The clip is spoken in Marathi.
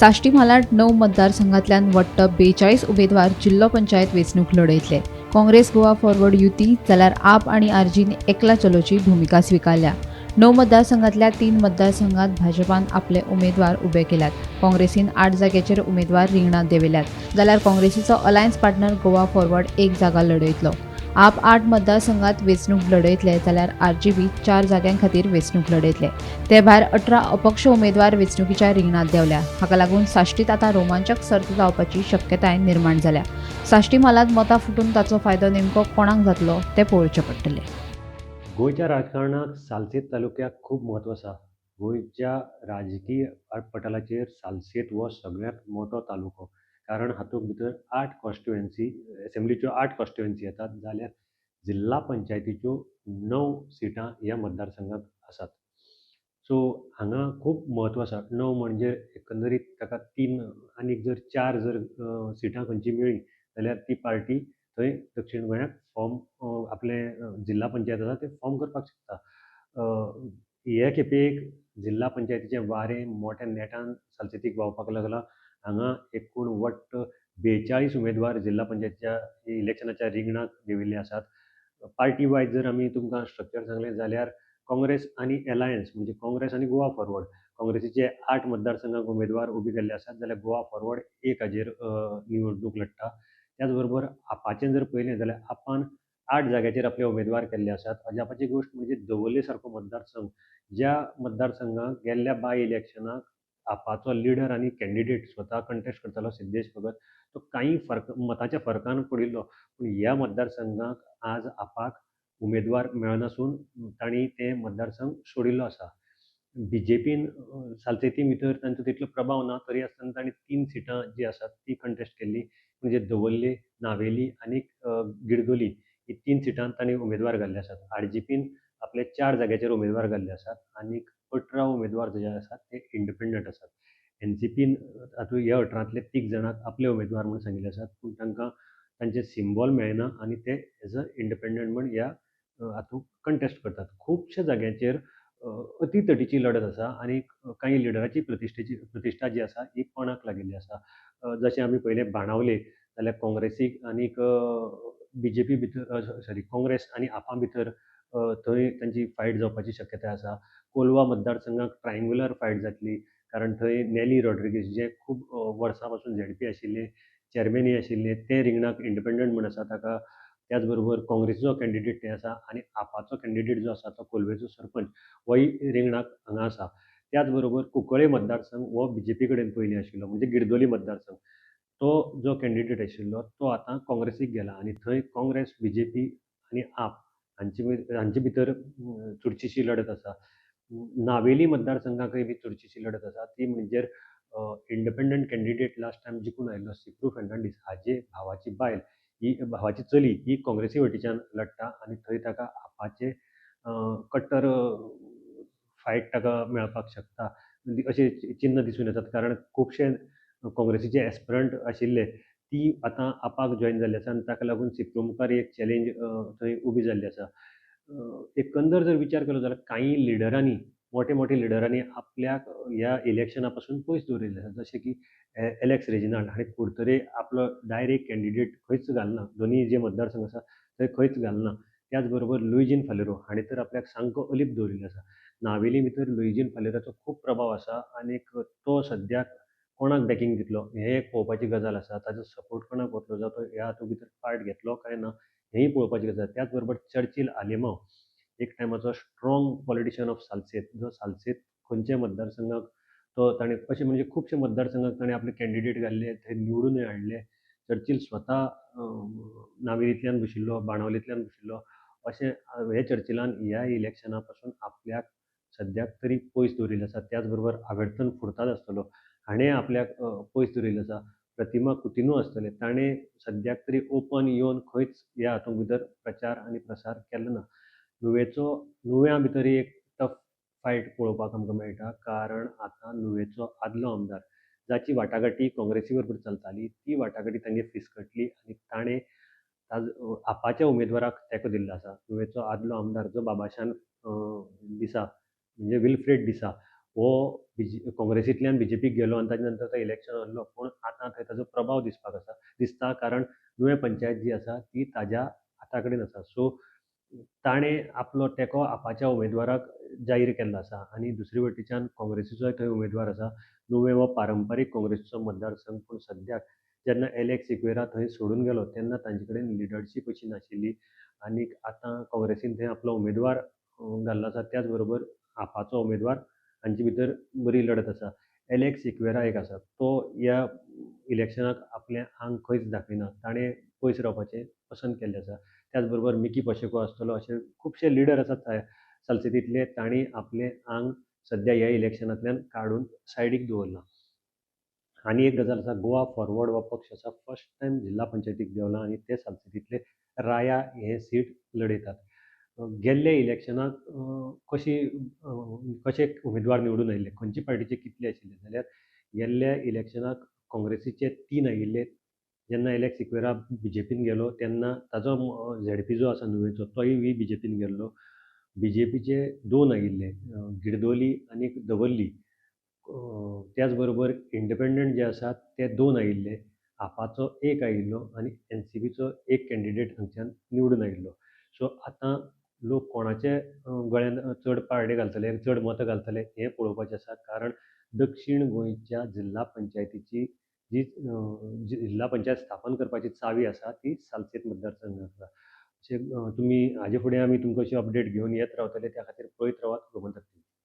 साश्टी मालाड 9 मतदारसंघांतल्यान वट्ट 42 उमेदवार जिल्लो पंचायत वेंचणूक लढयतले. काँग्रेस गोवा फॉरवर्ड युती जाल्यार आप आनी आरजीन एकला चलोवची भुमिका स्विकारल्या. 9 मतदारसंघांतल्या 3 मतदारसंघांत भाजपान आपले उमेदवार उबे केल्यात. काँग्रेसीन 8 जाग्याचेर उमेदवार रिंगणात देंवयल्यात जाल्यार काँग्रेसीचो अलायन्स पार्टनर गोवा फॉरवर्ड एक जागा लढयतलो. आप 8 मतदारसंघांत वेंचणूक लढयतले जाल्यार आरजीबी 4 जाग्यां खातीर वेंचणूक लढयतले. ते भायर 18 अपक्ष उमेदवार वेंचणुकीच्या रिंगणात देंवल्या. हाका लागून साश्टीत आतां रोमांचक सर्त जावपाची शक्यताय निर्माण जाल्या. साश्टी मालात मतां फुटून ताचो फायदो नेमको कोणाक जातलो तें पळोवचें पडटलें. गोंयच्या राजकारणात सालसेत तालुक्याक खूब म्हत्व आसा. गोंयच्या राजकीय पटलाचेर सालसेत हो सगळ्यांत मोठो तालुको. कारण हातूंत भितर 8 कॉन्स्टिट्युएन्सी एसेंब्लीच्यो 8 कॉन्स्टिट्युएन्सी येतात जाल्यार जिल्ला पंचायतीच्यो 9 सिटां ह्या मतदारसंघात आसात. सो हांगा खूब म्हत्व आसा. 9 म्हणजे एकंदरीत ताका 3 आनीक जर 4 जर सिटां खंयची मेळ्ळी जाल्यार ती पार्टी थंय दक्षिण गोंयाक फॉर्म आपले जिल्ला पंचायत आसा ते फॉर्म करपाक शकता. हे खेपेक जिल्ला पंचायतीचें वारें मोठ्या नेटान सालसेतीक व्हांवपाक लागलां. हांगा एकूण वट्ट 42 उमेदवार जिल्ला पंचायतीच्या इलेक्शनाच्या रिंगणाक देंविल्ले आसात. पार्टी वायज जर आमी तुमकां स्ट्रक्चर सांगलें जाल्यार काँग्रेस आनी एलायन्स म्हणजे काँग्रेस आनी गोवा फॉरवर्ड काँग्रेसीचे 8 मतदारसंघाक उमेदवार उबे केल्ले आसात जाल्यार गोवा फॉरवर्ड एक हाजेर निवडणूक लडटा. त्याच बरोबर आपाचें जर पळयलें जाल्यार आपान 8 जाग्याचेर आपले उमेदवार केल्ले आसात. अजापाची गोश्ट म्हणजे दवर्ले सारको मतदारसंघ ज्या मतदारसंघाक गेल्ल्या बाय इलेक्शनाक आपाचो लिडर आनी कॅन्डिडेट स्वता कंटेस्ट करतालो सिद्धेश भगत तो काही मताच्या फरकान पडिल्लो. पूण ह्या मतदारसंघाक आज आपाक उमेदवार मेळनासून तांणी ते मतदारसंघ सोडिल्लो आसा. बीजेपीन सालसेती भितर तांचो तितलो प्रभाव ना तरी आसतना तांणी 3 सिटां जी आसात ती कंटेस्ट केल्ली. म्हणजे दवर्ले, नावेली आनीक गिरदोली ही 3 सिटां तांणी उमेदवार घाल्ले आसात. आरजीपीन आपले 4 जाग्याचेर उमेदवार घाल्ले आसात आनीक 18 उमेदवार जे आसात ते इंडिपेंडंट आसात. एनसीपीन हातूंत ह्या 18तले 3 जाणांक आपले उमेदवार म्हूण सांगिल्ले आसात पूण तांकां तांचे सिम्बॉल मेळना आनी ते एज अ इंडिपेंडंट म्हूण ह्या हातूंत कंटेस्ट करतात. खुबशे जाग्यांचेर अतितटीची लढत आसा आनी काही लिडराची प्रतिश्ठा जी आसा ही पणाक लागिल्ली आसा. जशें आमी पयलें बाणावले जाल्यार काँग्रेसीक आनीक बीजेपी भितर काँग्रेस आनी आपा भितर थंय तांची फायट जावपाची शक्यताय आसा. कोलवा मतदारसंघाक ट्रायंगुलर फायट जातली कारण थंय नेली रॉड्रिगीस जे खूब वर्सां पासून झेडपी आशिल्ले चेअरमॅनूय आशिल्ले ते रिंगणाक इंडिपेंडंट म्हूण आसा ताका. त्याच बरोबर काँग्रेसीचो कॅन्डिडेट ते आसा आनी आपाचो कॅन्डिडेट जो आसा तो कोलवेचो सरपंच होय रिंगणाक हांगा आसा. त्याच बरोबर कुंकळे मतदारसंघ हो बीजेपी कडेन पयलीं आशिल्लो म्हणजे गिरदोली मतदारसंघ. तो जो कॅन्डिडेट आशिल्लो तो आतां काँग्रेसीक गेला आनी थंय काँग्रेस, बीजेपी आनी आप हांचे भितर चुरशीची लढत आसा. नावेली मतदारसंघाकय बी चुरशीची लढत आसा. ती म्हणजे इंडिपेंडंट कॅन्डिडेट लास्ट टायम जिखून आयिल्लो सिक्रू फेर्नांडीस हाचे भावाची बायल ही भावाची चली ही काँग्रेसी वटेच्यान लडटा आनी थंय ताका आपाचे कट्टर फायट ताका मेळपाक शकता अशें चिन्ह दिसून येतात. कारण खुबशे काँग्रेसीचे एस्पिरंट आशिल्ले ती आतां आपाक जॉयन जाल्ले आसा आनी ताका लागून सिक्रू मुखार एक चॅलेंज थंय उबी जाल्ली आसा. एकंदर जर विचार केलो जाल्यार काही लिडरांनी मोठे मोठे लिडरांनी आपल्याक ह्या इलेक्शना पासून पयस दवरिल्ले आसा. जशें की एलेक्स रेजिनाल्ड हाणें कुडतरे आपलो डायरेक्ट कॅन्डिडेट खंयच घालना. दोनी जे मतदारसंघ आसा थंय खंयच घालना. त्याच बरोबर लुईजीन फालेरो हाणें तर आपल्याक सामको अलीप दवरिल्लो आसा. नावेली भितर लुईजीन फालेरोचो खूब प्रभाव आसा आनीक तो सद्याक कोणाक बॅकींग दितलो हें एक पळोवपाची गजाल आसा. ताजो सपोर्ट कोणाक वतलो जावं तो ह्या हातूंत भितर पार्ट घेतलो काय ना हेंय पळोवपाची गजाल. त्याच बरोबर चर्चील आलेमांव एक टायमाचो स्ट्रॉंग पॉलिटिशियन ऑफ सालसेत जो सालसेत खंयच्या मतदारसंघाक तो ताणें अशें म्हणजे खुबशे मतदारसंघाक ताणें आपले कॅन्डिडेट घाल्ले थंय निवडूनय हाडले. चर्चील स्वता नावेलींतल्यान बशिल्लो बाणावलेंतल्यान बशिल्लो अशें हे चर्चिलान ह्या इलेक्शना पासून आपल्याक सद्याक तरी पयस दवरिल्लो आसा. त्याच बरोबर आवेर्तन फुर्ताद आसतलो हाणें आपल्याक पयस दवरिल्लो आसा. प्रतिमा कुतिन्हू आसतले ताणें सद्याक तरी ओपन येवन खंयच ह्या हातूंत भितर प्रचार आनी प्रसार केलो ना. नुव्या भितरय एक टफ फायट पळोवपाक आमकां मेळटा कारण आतां नुवेचो आदलो आमदार जाची वाटाघाटी काँग्रेसी बरोबर चलताली ती वाटाघाटी तांगे फिसकटली आनी ताणें आपाच्या उमेदवाराक तेंको दिल्लो आसा. नुवेचो आदलो आमदार जो बाबाशान दिसा म्हणजे विल्फ्रेड दिसा हो काँग्रेसींतल्यान बीजेपीक गेलो आनी ताजे नंतर तो इलेक्शन हरलो, पूण आतां थंय ताजो प्रभाव दिसता, कारण नुवें पंचायत जी आसा ती ताज्या हाता कडेन आसा. सो ताणें आपलो तेंको आपाच्या उमेदवाराक जाहीर केल्लो आसा आनी दुसरे वटेच्यान काँग्रेसीचोय थंय उमेदवार आसा. नुवें हो पारंपारीक काँग्रेसीचो मतदारसंघ, पूण सद्याक जेन्ना एलेक्स सिक्वेरा थंय सोडून गेलो तेन्ना तांचे कडेन लिडरशीप अशी नाशिल्ली आनीक आतां काँग्रेसीन थंय आपलो उमेदवार घाल्लो आसा. त्याच बरोबर आपाचो उमेदवार हांचे भितर बरी लढत आसा. एलेक्स सिक्वेरा एक आसा, तो ह्या इलेक्शनाक आपलें आंग खंयच दाखयना. ताणें पयस रावपाचें पसंत केल्लें आसा. त्याच बरोबर मिकी पशेको आसतलो, अशे खुबशे लिडर आसात सालसेतींतले, तांणी आपलें आंग सद्या ह्या इलेक्शनांतल्यान काडून सायडीक दवरलां. आनी एक गजाल आसा, गोवा फॉरवर्ड हो पक्ष आसा, फर्स्ट टायम जिल्हा पंचायतीक देंवला आनी ते सालसेतींतले राया हें सीट लडयतात. गेल्ले इलेक्शनाक कशे उमेदवार निवडून आयिल्ले, खंयचे पार्टीचे कितले आशिल्ले जाल्यार गेल्ल्या इलेक्शनाक काँग्रेसीचे 3 आयिल्ले. जेन्ना एलेक्स सिक्वेरा बीजेपीन गेलो तेन्ना ताजो झेडपी जो आसा नुवेंचो, तोय बीजेपीन गेल्लो. बीजेपीचे 2 आयिल्ले, गिरदोली आनी दवर्ली. त्याच बरोबर इंडिपेंडंट जे आसात ते 2 आयिल्ले. आपाचो 1 आयिल्लो आनी एनसीपीचो 1 कॅन्डिडेट हांगच्यान निवडून आयिल्लो. सो आतां लोक कोणाचे गळ्यान चड पारडे घालतले, चड मतां घालतले हें पळोवपाचें आसा. कारण दक्षीण गोंयच्या जिल्हा पंचायतीची जी जिल्हा पंचायत स्थापन करपाची चावी आसा ती सालसेत मतदारसंघाक आसा. तुमी हाजे फुडें आमी तुमकां अशी अपडेट घेवन येत रावतले, त्या खातीर पळयत रावात गोमंतक टीव्ही.